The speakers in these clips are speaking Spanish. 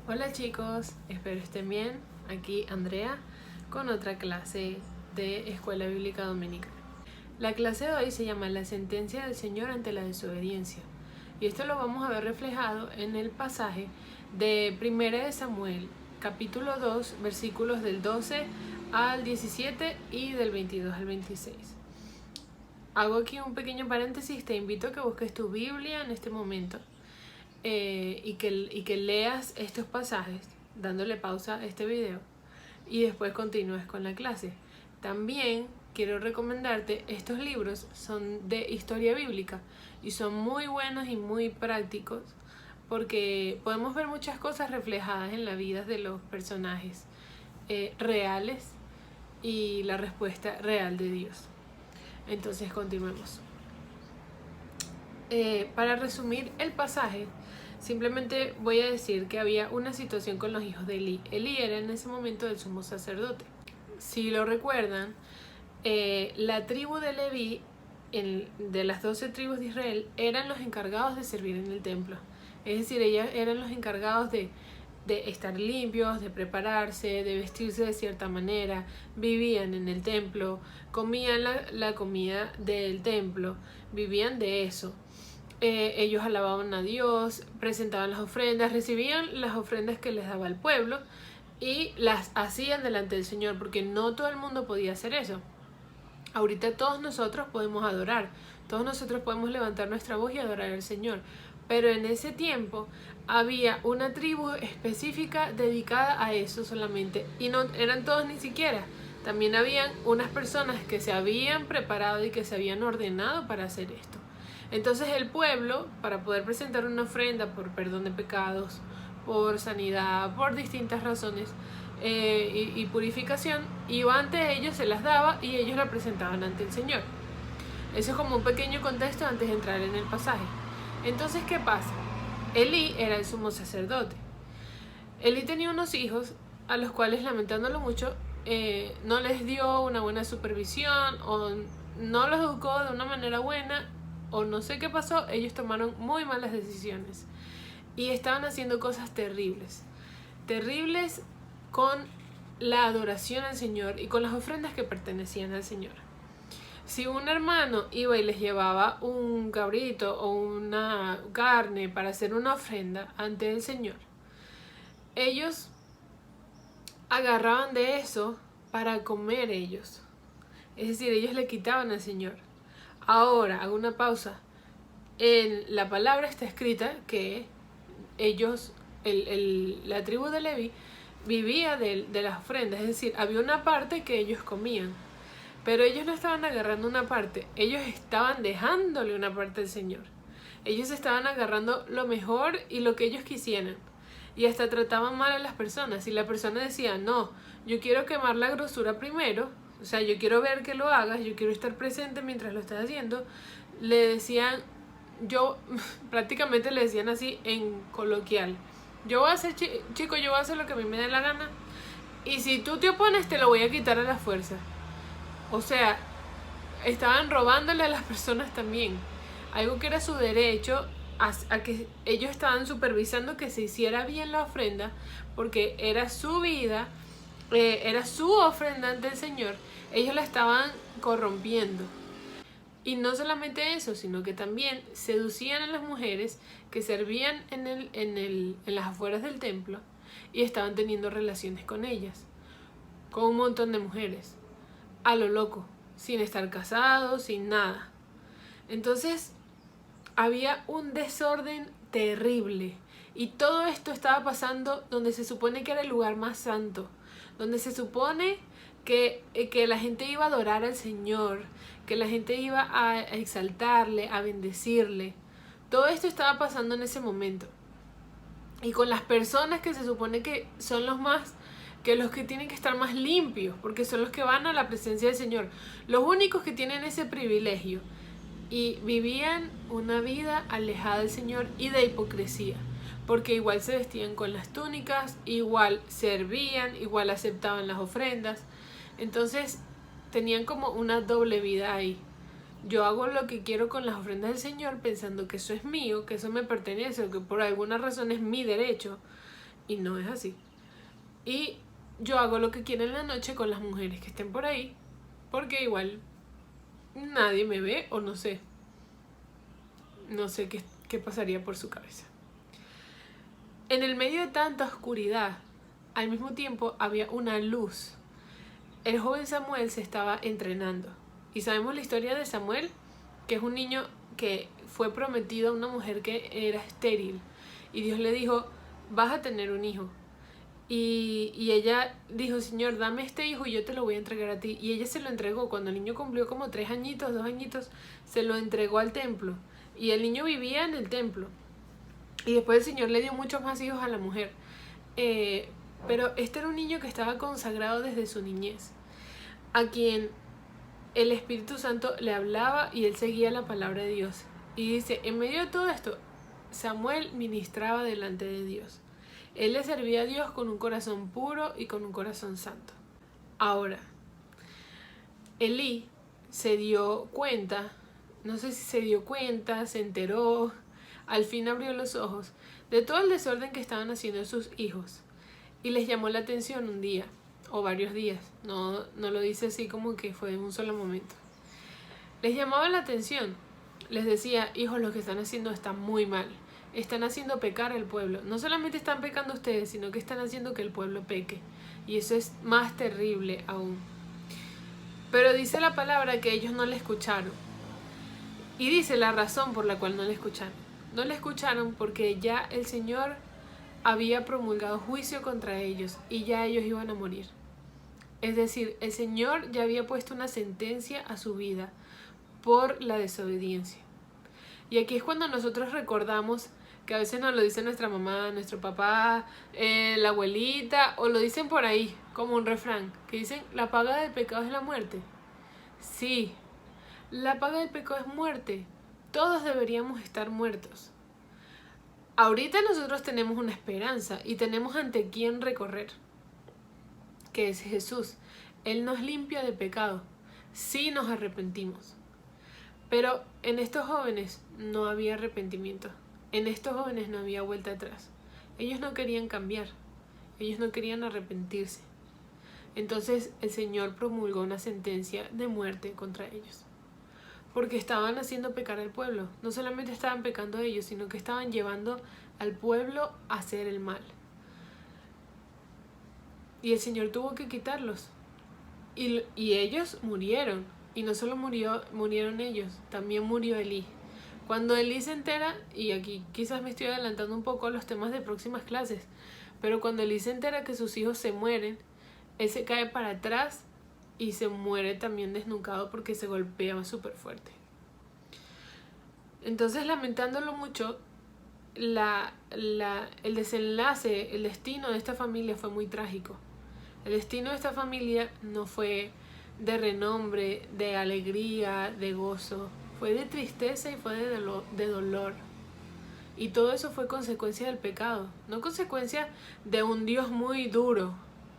Hola chicos, espero estén bien. Aquí Andrea con otra clase de Escuela Bíblica Dominical. La clase de hoy se llama La sentencia del Señor ante la desobediencia. Y esto lo vamos a ver reflejado en el pasaje de 1 de Samuel, capítulo 2, versículos del 12 al 17 y del 22 al 26. Hago aquí un pequeño paréntesis, te invito a que busques tu Biblia en este momento. Y que leas estos pasajes dándole pausa a este video y después continúes con la clase. También quiero recomendarte, estos libros son de historia bíblica y son muy buenos y muy prácticos porque podemos ver muchas cosas reflejadas en la vida de los personajes reales y la respuesta real de Dios. Entonces continuemos. Para resumir el pasaje, simplemente voy a decir que había una situación con los hijos de Elí. Elí era en ese momento el sumo sacerdote. Si lo recuerdan, la tribu de Leví, de las 12 tribus de Israel, eran los encargados de servir en el templo. Es decir, ellos eran los encargados de estar limpios, de prepararse, de vestirse de cierta manera, vivían en el templo, comían la comida del templo, vivían de eso. Ellos alababan a Dios, presentaban las ofrendas, recibían las ofrendas que les daba el pueblo y las hacían delante del Señor, porque no todo el mundo podía hacer eso. Ahorita todos nosotros podemos adorar, todos nosotros podemos levantar nuestra voz y adorar al Señor, pero en ese tiempo había una tribu específica dedicada a eso solamente, y no eran todos ni siquiera. También habían unas personas que se habían preparado y que se habían ordenado para hacer esto. Entonces el pueblo, para poder presentar una ofrenda por perdón de pecados, por sanidad, por distintas razones y purificación, iba ante ellos, se las daba y ellos la presentaban ante el Señor. Eso es como un pequeño contexto antes de entrar en el pasaje. Entonces, ¿qué pasa? Elí era el sumo sacerdote. Elí tenía unos hijos a los cuales, lamentándolo mucho, no les dio una buena supervisión o no los educó de una manera buena, o no sé qué pasó. Ellos tomaron muy malas decisiones y estaban haciendo cosas terribles con la adoración al Señor y con las ofrendas que pertenecían al Señor. Si un hermano iba y les llevaba un cabrito o una carne para hacer una ofrenda ante el Señor, ellos agarraban de eso para comer ellos. Es decir, ellos le quitaban al Señor. Ahora, hago una pausa. En la palabra está escrita que ellos, la tribu de Leví, vivía de las ofrendas. Es decir, había una parte que ellos comían. Pero ellos no estaban agarrando una parte, ellos estaban dejándole una parte al Señor. Ellos estaban agarrando lo mejor y lo que ellos quisieran. Y hasta trataban mal a las personas. Si la persona decía, no, yo quiero quemar la grosura primero, o sea, yo quiero ver que lo hagas, yo quiero estar presente mientras lo estás haciendo, le decían, prácticamente le decían así en coloquial, yo voy a hacer, chico, yo voy a hacer lo que a mí me dé la gana, y si tú te opones te lo voy a quitar a la fuerza. O sea, estaban robándole a las personas también algo que era su derecho, a que ellos estaban supervisando que se hiciera bien la ofrenda, porque era su vida, era su ofrenda ante el Señor. Ellos la estaban corrompiendo. Y no solamente eso, sino que también seducían a las mujeres que servían en las afueras del templo y estaban teniendo relaciones con ellas, con un montón de mujeres, a lo loco, sin estar casados, sin nada. Entonces había un desorden terrible, y todo esto estaba pasando donde se supone que era el lugar más santo, donde se supone que la gente iba a adorar al Señor, que la gente iba a exaltarle, a bendecirle. Todo esto estaba pasando en ese momento, y con las personas que se supone que son los que tienen que estar más limpios, porque son los que van a la presencia del Señor, los únicos que tienen ese privilegio, y vivían una vida alejada del Señor y de hipocresía, porque igual se vestían con las túnicas, igual servían, igual aceptaban las ofrendas. Entonces tenían como una doble vida ahí. Yo hago lo que quiero con las ofrendas del Señor pensando que eso es mío, que eso me pertenece, o que por alguna razón es mi derecho, Y no es así. Y yo hago lo que quiera en la noche con las mujeres que estén por ahí, porque igual nadie me ve o no sé. No sé qué pasaría por su cabeza. En el medio de tanta oscuridad, al mismo tiempo había una luz. El joven Samuel se estaba entrenando. Y sabemos la historia de Samuel, que es un niño que fue prometido a una mujer que era estéril. Y Dios le dijo, vas a tener un hijo. Y ella dijo, Señor, dame este hijo y yo te lo voy a entregar a ti. Y ella se lo entregó. Cuando el niño cumplió como 3 añitos, 2 añitos, se lo entregó al templo. Y el niño vivía en el templo. Y después el Señor le dio muchos más hijos a la mujer. Pero este era un niño que estaba consagrado desde su niñez, a quien el Espíritu Santo le hablaba y él seguía la palabra de Dios. Y dice, en medio de todo esto, Samuel ministraba delante de Dios. Él le servía a Dios con un corazón puro y con un corazón santo. Ahora, Elí se dio cuenta, no sé si se dio cuenta, se enteró, al fin abrió los ojos de todo el desorden que estaban haciendo sus hijos. Y les llamó la atención un día, o varios días, no lo dice así como que fue en un solo momento. Les llamaba la atención, les decía, hijos, lo que están haciendo está muy mal. Están haciendo pecar al pueblo. No solamente están pecando ustedes, sino que están haciendo que el pueblo peque. Y eso es más terrible aún. Pero dice la palabra que ellos no le escucharon. Y dice la razón por la cual no le escucharon. No le escucharon porque ya el Señor había promulgado juicio contra ellos y ya ellos iban a morir. Es decir, el Señor ya había puesto una sentencia a su vida por la desobediencia. Y aquí es cuando nosotros recordamos que a veces nos lo dice nuestra mamá, nuestro papá, la abuelita, o lo dicen por ahí como un refrán, que dicen, la paga del pecado es la muerte. Sí, la paga del pecado es muerte. Todos deberíamos estar muertos. Ahorita nosotros tenemos una esperanza y tenemos ante quién recorrer, que es Jesús. Él nos limpia de pecado, sí nos arrepentimos. Pero en estos jóvenes no había arrepentimiento, en estos jóvenes no había vuelta atrás. Ellos no querían cambiar, ellos no querían arrepentirse. Entonces el Señor promulgó una sentencia de muerte contra ellos. Porque estaban haciendo pecar al pueblo. No solamente estaban pecando ellos, sino que estaban llevando al pueblo a hacer el mal. Y el Señor tuvo que quitarlos. Y ellos murieron. Y no solo murieron ellos, también murió Elí. Cuando Elí se entera, y aquí quizás me estoy adelantando un poco a los temas de próximas clases, pero cuando Elí se entera que sus hijos se mueren, él se cae para atrás y se muere también desnucado porque se golpeaba súper fuerte. Entonces, lamentándolo mucho, el desenlace, el destino de esta familia fue muy trágico. El destino de esta familia no fue de renombre, de alegría, de gozo. Fue de tristeza y fue de dolor. Y todo eso fue consecuencia del pecado, no consecuencia de un Dios muy duro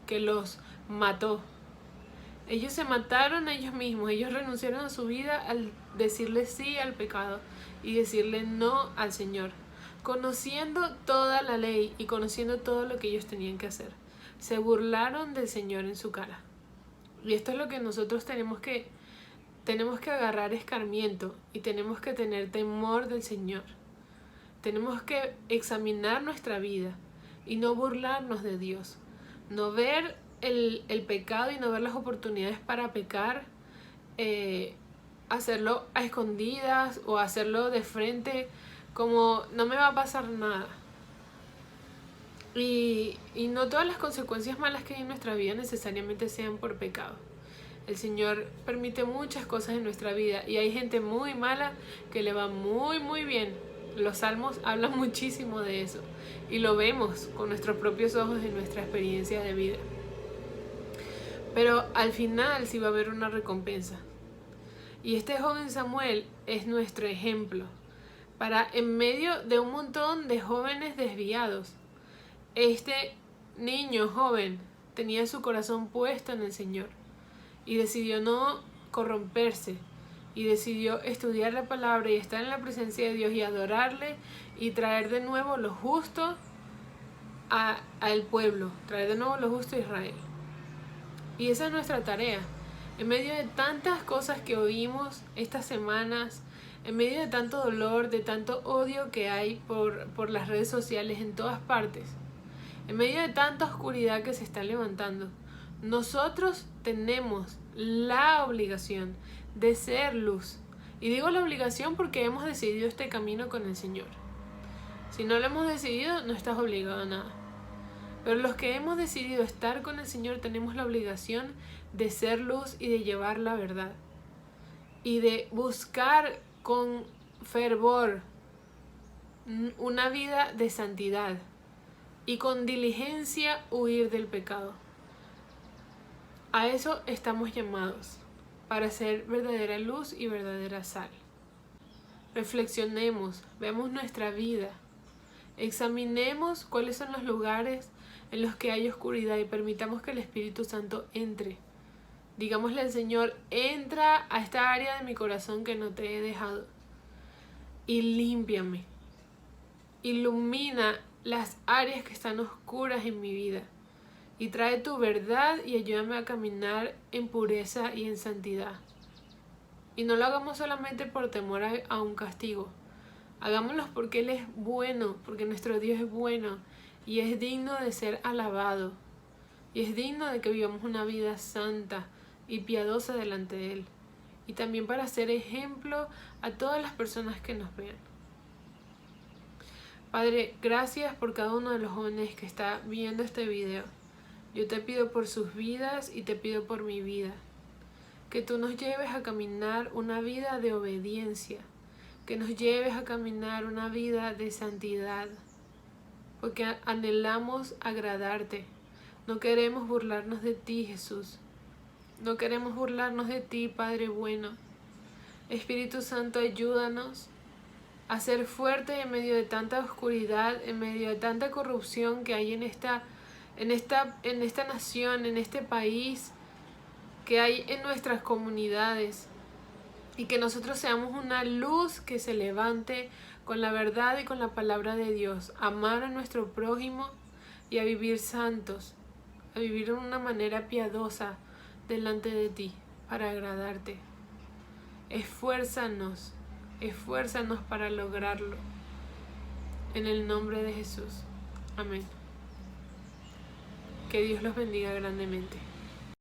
que los mató. Ellos se mataron a ellos mismos, ellos renunciaron a su vida al decirle sí al pecado y decirle no al Señor, conociendo toda la ley y conociendo todo lo que ellos tenían que hacer. Se burlaron del Señor en su cara. Y esto es lo que nosotros tenemos que agarrar escarmiento y tenemos que tener temor del Señor. Tenemos que examinar nuestra vida y no burlarnos de Dios, no ver el pecado y no ver las oportunidades para pecar, hacerlo a escondidas o hacerlo de frente como no me va a pasar nada. Y no todas las consecuencias malas que hay en nuestra vida necesariamente sean por pecado. El Señor permite muchas cosas en nuestra vida y hay gente muy mala que le va muy muy bien. Los salmos hablan muchísimo de eso y lo vemos con nuestros propios ojos en nuestra experiencia de vida. Pero al final sí va a haber una recompensa. Y este joven Samuel es nuestro ejemplo para, en medio de un montón de jóvenes desviados, este niño joven tenía su corazón puesto en el Señor y decidió no corromperse y decidió estudiar la palabra y estar en la presencia de Dios y adorarle y traer de nuevo lo justo al pueblo, traer de nuevo lo justo a Israel. Y esa es nuestra tarea. En medio de tantas cosas que oímos estas semanas, en medio de tanto dolor, de tanto odio que hay por las redes sociales en todas partes, en medio de tanta oscuridad que se está levantando, nosotros tenemos la obligación de ser luz. Y digo la obligación porque hemos decidido este camino con el Señor. Si no lo hemos decidido, no estás obligado a nada. Pero los que hemos decidido estar con el Señor tenemos la obligación de ser luz y de llevar la verdad. Y de buscar con fervor una vida de santidad. Y con diligencia huir del pecado. A eso estamos llamados, para ser verdadera luz y verdadera sal. Reflexionemos, veamos nuestra vida. Examinemos cuáles son los lugares en los que hay oscuridad y permitamos que el Espíritu Santo entre. Digámosle al Señor, entra a esta área de mi corazón que no te he dejado y límpiame. Ilumina las áreas que están oscuras en mi vida y trae tu verdad y ayúdame a caminar en pureza y en santidad. Y no lo hagamos solamente por temor a un castigo. Hagámoslo porque Él es bueno, porque nuestro Dios es bueno y es digno de ser alabado. Y es digno de que vivamos una vida santa y piadosa delante de Él. Y también para ser ejemplo a todas las personas que nos vean. Padre, gracias por cada uno de los jóvenes que está viendo este video. Yo te pido por sus vidas y te pido por mi vida. Que tú nos lleves a caminar una vida de obediencia. Que nos lleves a caminar una vida de santidad. Porque anhelamos agradarte. No queremos burlarnos de ti, Jesús. No queremos burlarnos de ti, Padre bueno. Espíritu Santo, ayúdanos a ser fuertes en medio de tanta oscuridad, en medio de tanta corrupción que hay en esta nación, en este país, que hay en nuestras comunidades. Y que nosotros seamos una luz que se levante con la verdad y con la palabra de Dios. Amar a nuestro prójimo y a vivir santos. A vivir de una manera piadosa delante de ti para agradarte. Esfuérzanos para lograrlo. En el nombre de Jesús. Amén. Que Dios los bendiga grandemente.